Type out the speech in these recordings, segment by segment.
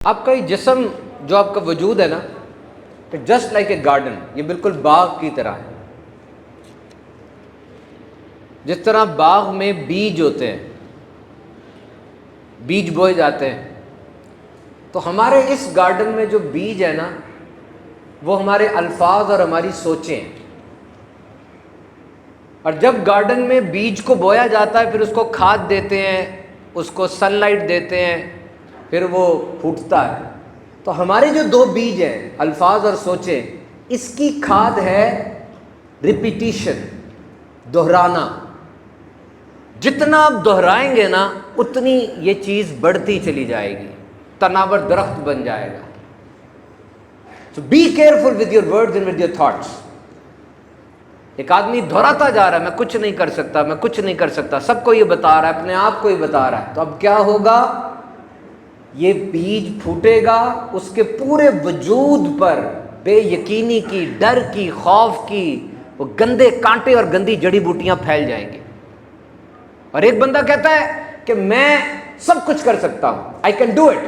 آپ کا یہ جسم جو آپ کا وجود ہے نا، جسٹ لائک اے گارڈن، یہ بالکل باغ کی طرح ہے۔ جس طرح باغ میں بیج ہوتے ہیں، بیج بوئے جاتے ہیں، تو ہمارے اس گارڈن میں جو بیج ہے نا، وہ ہمارے الفاظ اور ہماری سوچیں ہیں۔ اور جب گارڈن میں بیج کو بویا جاتا ہے، پھر اس کو کھاد دیتے ہیں، اس کو سن لائٹ دیتے ہیں، پھر وہ پھوٹتا ہے۔ تو ہمارے جو دو بیج ہیں، الفاظ اور سوچیں، اس کی کھاد ہے ریپیٹیشن، دہرانا۔ جتنا آپ دہرائیں گے نا، اتنی یہ چیز بڑھتی چلی جائے گی، تناور درخت بن جائے گا۔ So be careful with your words and with your thoughts۔ ایک آدمی دہراتا جا رہا ہے، میں کچھ نہیں کر سکتا، میں کچھ نہیں کر سکتا، سب کو یہ بتا رہا ہے، اپنے آپ کو ہی بتا رہا ہے، تو اب کیا ہوگا؟ یہ بیج پھوٹے گا، اس کے پورے وجود پر بے یقینی کی، ڈر کی، خوف کی وہ گندے کانٹے اور گندی جڑی بوٹیاں پھیل جائیں گی۔ اور ایک بندہ کہتا ہے کہ میں سب کچھ کر سکتا ہوں، آئی کین ڈو اٹ،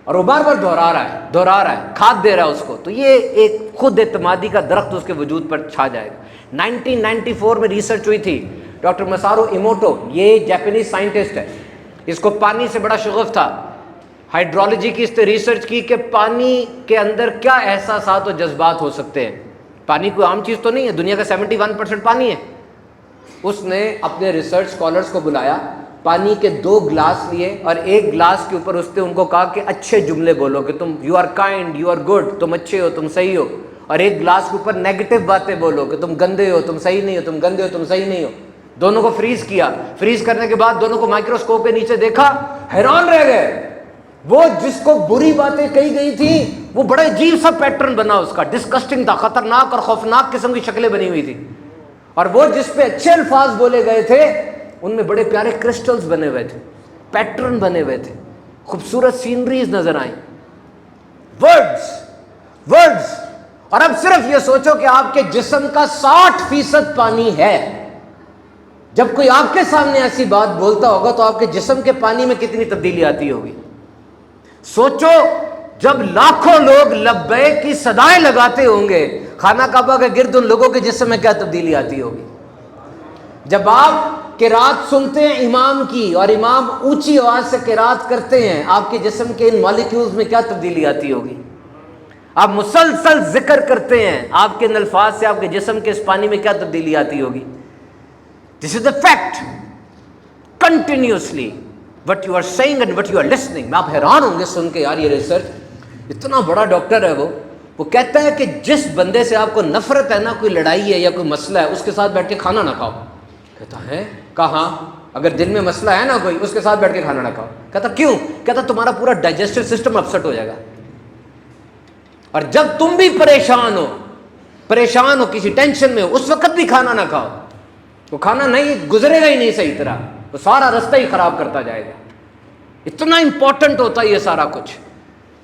اور وہ بار بار دہرا رہا ہے، کھاد دے رہا ہے اس کو، تو یہ ایک خود اعتمادی کا درخت اس کے وجود پر چھا جائے گا۔ 1994 میں ریسرچ ہوئی تھی، ڈاکٹر مسارو ایموٹو، یہ جاپانیز سائنٹسٹ ہے، اس کو پانی سے بڑا شغف تھا، ہائیڈرولوجی کی اس نے ریسرچ کی کہ پانی کے اندر کیا احساسات و جذبات ہو سکتے ہیں۔ پانی کوئی عام چیز تو نہیں ہے، دنیا کا 71% پانی ہے۔ اس نے اپنے ریسرچ اسکالرس کو بلایا، پانی کے 2 گلاس لیے، اور ایک گلاس کے اوپر اس نے ان کو کہا کہ اچھے جملے بولو کہ تم you are kind, you are good, تم اچھے ہو، تم صحیح ہو، اور ایک گلاس کے اوپر نیگیٹو باتیں بولو کہ تم گندے ہو، تم صحیح نہیں ہو، تم گندے ہو، تم صحیح نہیں ہو۔ دونوں کو فریز کیا، فریز کرنے کے بعد دونوں کو مائکروسکوپ کے نیچے دیکھا، حیران رہ گئے۔ وہ جس کو بری باتیں کہی گئی تھیں، وہ بڑا عجیب سا پیٹرن بنا، اس کا ڈسکسٹنگ تھا، خطرناک اور خوفناک قسم کی شکلیں بنی ہوئی تھی، اور وہ جس پہ اچھے الفاظ بولے گئے تھے، ان میں بڑے پیارے کرسٹلز بنے ہوئے تھے، پیٹرن بنے ہوئے تھے، خوبصورت سینریز نظر آئیں۔ ورڈز۔ اور اب صرف یہ سوچو کہ آپ کے جسم کا 60% پانی ہے۔ جب کوئی آپ کے سامنے ایسی بات بولتا ہوگا تو آپ کے جسم کے پانی میں کتنی تبدیلی آتی ہوگی۔ سوچو جب لاکھوں لوگ لبیک کی صدائیں لگاتے ہوں گے خانہ کعبہ کے گرد، ان لوگوں کے جسم میں کیا تبدیلی آتی ہوگی۔ جب آپ قرات سنتے ہیں امام کی، اور امام اونچی آواز سے قرات کرتے ہیں، آپ کے جسم کے ان مالیکیولز میں کیا تبدیلی آتی ہوگی۔ آپ مسلسل ذکر کرتے ہیں، آپ کے ان الفاظ سے آپ کے جسم کے اس پانی میں کیا تبدیلی آتی ہوگی۔ This is a fact, continuously what you are seeing and what you are listening. میں آپ حیران ہوں گے سن کے، یار یہ ریسرچ، اتنا بڑا ڈاکٹر ہے وہ کہتا ہے کہ جس بندے سے آپ کو نفرت ہے نا، کوئی لڑائی ہے یا کوئی مسئلہ ہے، اس کے ساتھ بیٹھ کے کھانا نہ کھاؤ۔ کہتا ہے کہاں؟ اگر دل میں مسئلہ ہے نا کوئی، اس کے ساتھ بیٹھ کے کھانا نہ کھاؤ۔ کہتا کیوں؟ کہتا تمہارا پورا ڈائجسٹو سسٹم اپسٹ ہو جائے گا، اور جب تم بھی پریشان ہو کسی ٹینشن میں ہو، اس وقت بھی کھانا نہ کھاؤ۔ وہ کھانا نہیں گزرے گا ہی نہیں صحیح طرح، وہ سارا رستہ ہی خراب کرتا جائے گا۔ اتنا امپورٹنٹ ہوتا ہے یہ سارا کچھ۔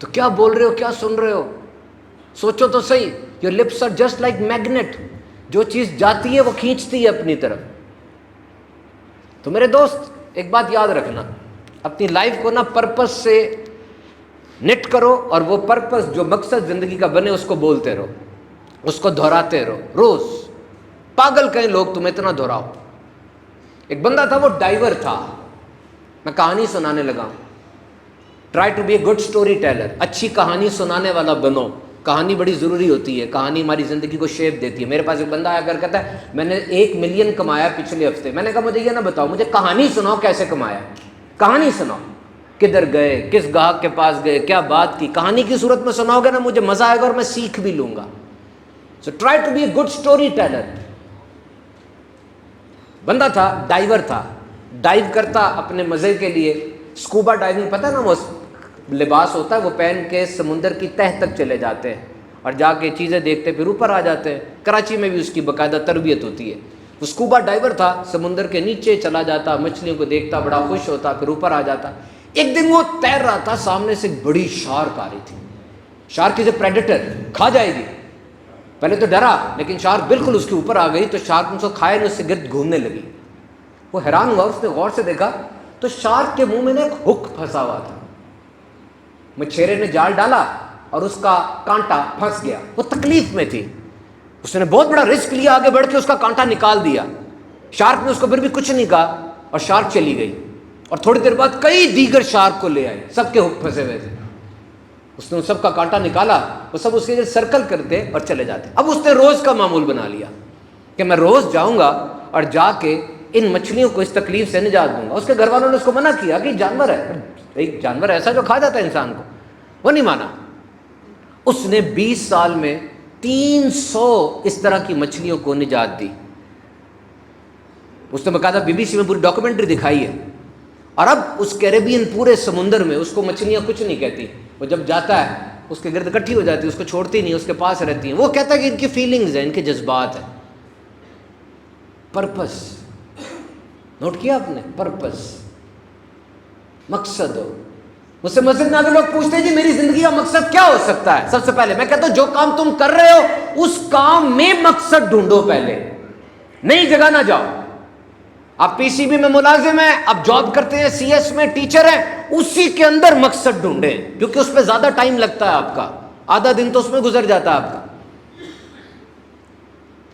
تو کیا بول رہے ہو، کیا سن رہے ہو؟ سوچو تو صحیح۔ Your lips are just like magnet, جو چیز جاتی ہے وہ کھینچتی ہے اپنی طرف۔ تو میرے دوست ایک بات یاد رکھنا، اپنی لائف کو نا پرپس سے نٹ کرو، اور وہ پرپس جو مقصد زندگی کا بنے اس کو بولتے رہو، اس کو دہراتے رہو روز۔ پاگل کہیں لوگ تم اتنا دہراؤ۔ ایک بندہ تھا، وہ ڈائیور تھا، میں کہانی سنانے لگا ہوں۔ Try to be a good story tailor, اچھی کہانی سنانے والا بنو۔ کہانی بڑی ضروری ہوتی ہے، کہانی ہماری زندگی کو شیپ دیتی ہے۔ میرے پاس ایک بندہ آیا کر کہتا ہے میں نے 1 ملین کمایا پچھلے ہفتے۔ میں نے کہا مجھے یہ نہ بتاؤ، مجھے کہانی سناؤ کیسے کمایا، کہانی سناؤ، کدھر گئے، کس گاہک کے پاس گئے، کیا بات کی۔ کہانی کی صورت میں سناؤ گے نا، مجھے مزہ آئے گا اور میں سیکھ بھی لوں گا۔ So try to be a good story teller. بندہ تھا، ڈائیور تھا، ڈائیو کرتا اپنے مزے کے لیے۔ اسکوبا ڈائیونگ پتہ ہے نا، وہ لباس ہوتا ہے، وہ پہن کے سمندر کی تہ تک چلے جاتے ہیں اور جا کے چیزیں دیکھتے پھر اوپر آ جاتے ہیں۔ کراچی میں بھی اس کی باقاعدہ تربیت ہوتی ہے۔ وہ اسکوبا ڈائیور تھا، سمندر کے نیچے چلا جاتا، مچھلیوں کو دیکھتا، بڑا خوش ہوتا، پھر اوپر آ جاتا۔ ایک دن وہ تیر رہا تھا، سامنے سے ایک بڑی شارک آ رہی تھی۔ شارک از اے پریڈیٹر، کھا جائے گی۔ پہلے تو ڈرا، لیکن شارک بالکل اس کے اوپر آ گئی، تو شارک اس کو کھائے نہیں، اس سے گرد گھومنے لگی۔ وہ حیران ہوا، اس نے غور سے دیکھا تو شارک کے منہ میں نے ایک ہک پھنسا ہوا تھا۔ مچھیرے نے جال ڈالا اور اس کا کانٹا پھنس گیا، وہ تکلیف میں تھی، اس نے بہت بڑا رسک لیا، آگے بڑھ کے اس کا کانٹا نکال دیا، شارک نے اس کو پھر بھی کچھ نہیں کہا اور شارک چلی گئی، اور تھوڑی دیر بعد کئی دیگر شارک کو لے آئی، سب کے ہک پھنسے ہوئے تھے، اس نے ان سب کا کانٹا نکالا، وہ سب اس کے سرکل کرتے اور چلے جاتے۔ اب اس نے روز کا معمول بنا لیا کہ میں روز جاؤں گا اور جا کے ان مچھلیوں کو اس تکلیف سے نجات دوں گا۔ اس کے گھر والوں نے اس کو منع کیا کہ جانور ہے، ایک جانور ایسا جو کھا جاتا ہے انسان کو، وہ نہیں مانا۔ اس نے 20 سال میں 300 اس طرح کی مچھلیوں کو نجات دی۔ اس نے باقاعدہ BBC میں پوری ڈاکومنٹری دکھائی ہے، اور اب اس کیریبین پورے سمندر میں اس کو مچھلیاں کچھ نہیں کہتی، وہ جب جاتا ہے اس کے گرد اکٹھی ہو جاتی ہے، اس کو چھوڑتی نہیں، اس کے پاس رہتی ہیں، وہ کہتا ہے کہ ان کی فیلنگز ہیں، ان کے جذبات ہیں۔ پرپس نوٹ کیا آپ نے؟ پرپس، مقصد ہو۔ مجھ سے مسجد میں آگے لوگ پوچھتے ہیں جی میری زندگی کا مقصد کیا ہو سکتا ہے؟ سب سے پہلے میں کہتا ہوں جو کام تم کر رہے ہو اس کام میں مقصد ڈھونڈو، پہلے نئی جگہ نہ جاؤ۔ آپ PCB میں ملازم ہیں، آپ جاب کرتے ہیں، CS میں ٹیچر ہیں، اسی کے اندر مقصد ڈھونڈیں، کیونکہ اس پہ زیادہ ٹائم لگتا ہے آپ کا، آدھا دن تو اس میں گزر جاتا ہے آپ کا۔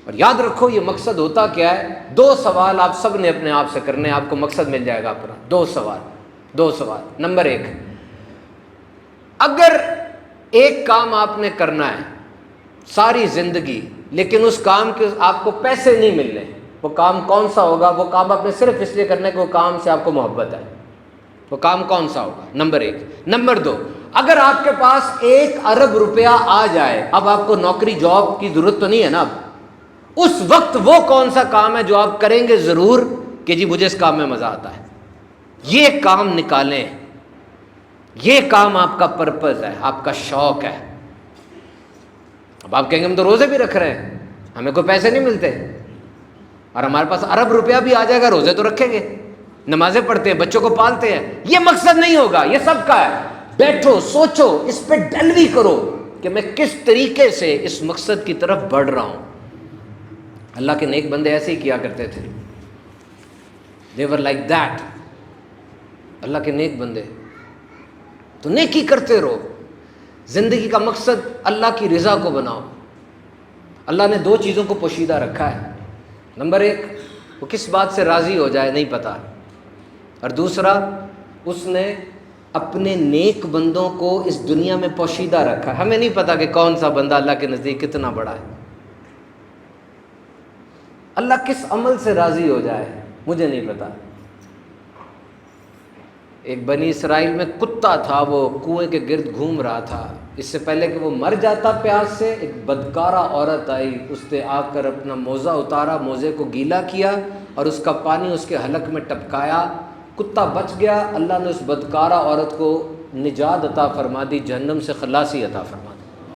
اور یاد رکھو یہ مقصد ہوتا کیا ہے؟ 2 سوال آپ سب نے اپنے آپ سے کرنے، آپ کو مقصد مل جائے گا اپنا۔ 2 سوال۔ نمبر 1، اگر ایک کام آپ نے کرنا ہے ساری زندگی، لیکن اس کام کے آپ کو پیسے نہیں مل رہے، وہ کام کون سا ہوگا؟ وہ کام آپ نے صرف اس لیے کرنا ہے کہ وہ کام سے آپ کو محبت ہے، وہ کام کون سا ہوگا؟ نمبر 1۔ نمبر 2، اگر آپ کے پاس 1 ارب روپیہ آ جائے، اب آپ کو نوکری جاب کی ضرورت تو نہیں ہے نا، اب اس وقت وہ کون سا کام ہے جو آپ کریں گے ضرور کہ جی مجھے اس کام میں مزہ آتا ہے؟ یہ کام نکالیں، یہ کام آپ کا پرپز ہے، آپ کا شوق ہے۔ اب آپ کہیں گے ہم تو روزے بھی رکھ رہے ہیں، ہمیں کوئی پیسے نہیں ملتے، اور ہمارے پاس ارب روپیہ بھی آ جائے گا، روزے تو رکھیں گے، نمازیں پڑھتے ہیں، بچوں کو پالتے ہیں۔ یہ مقصد نہیں ہوگا، یہ سب کا ہے۔ بیٹھو، سوچو، اس پہ ڈلوی کرو کہ میں کس طریقے سے اس مقصد کی طرف بڑھ رہا ہوں۔ اللہ کے نیک بندے ایسے ہی کیا کرتے تھے، they were like that۔ اللہ کے نیک بندے، تو نیکی کرتے رہو، زندگی کا مقصد اللہ کی رضا کو بناؤ۔ اللہ نے 2 چیزوں کو پوشیدہ رکھا ہے، نمبر 1 وہ کس بات سے راضی ہو جائے نہیں پتا، اور دوسرا اس نے اپنے نیک بندوں کو اس دنیا میں پوشیدہ رکھا ہے۔ ہمیں نہیں پتا کہ کون سا بندہ اللہ کے نزدیک کتنا بڑا ہے، اللہ کس عمل سے راضی ہو جائے مجھے نہیں پتا۔ ایک بنی اسرائیل میں کتا تھا، وہ کنویں کے گرد گھوم رہا تھا، اس سے پہلے کہ وہ مر جاتا پیاس سے، ایک بدکارہ عورت آئی، اس نے آ کر اپنا موزہ اتارا، موزے کو گیلا کیا اور اس کا پانی اس کے حلق میں ٹپکایا، کتا بچ گیا۔ اللہ نے اس بدکارہ عورت کو نجات عطا فرما دی، جہنم سے خلاصی عطا فرما دی۔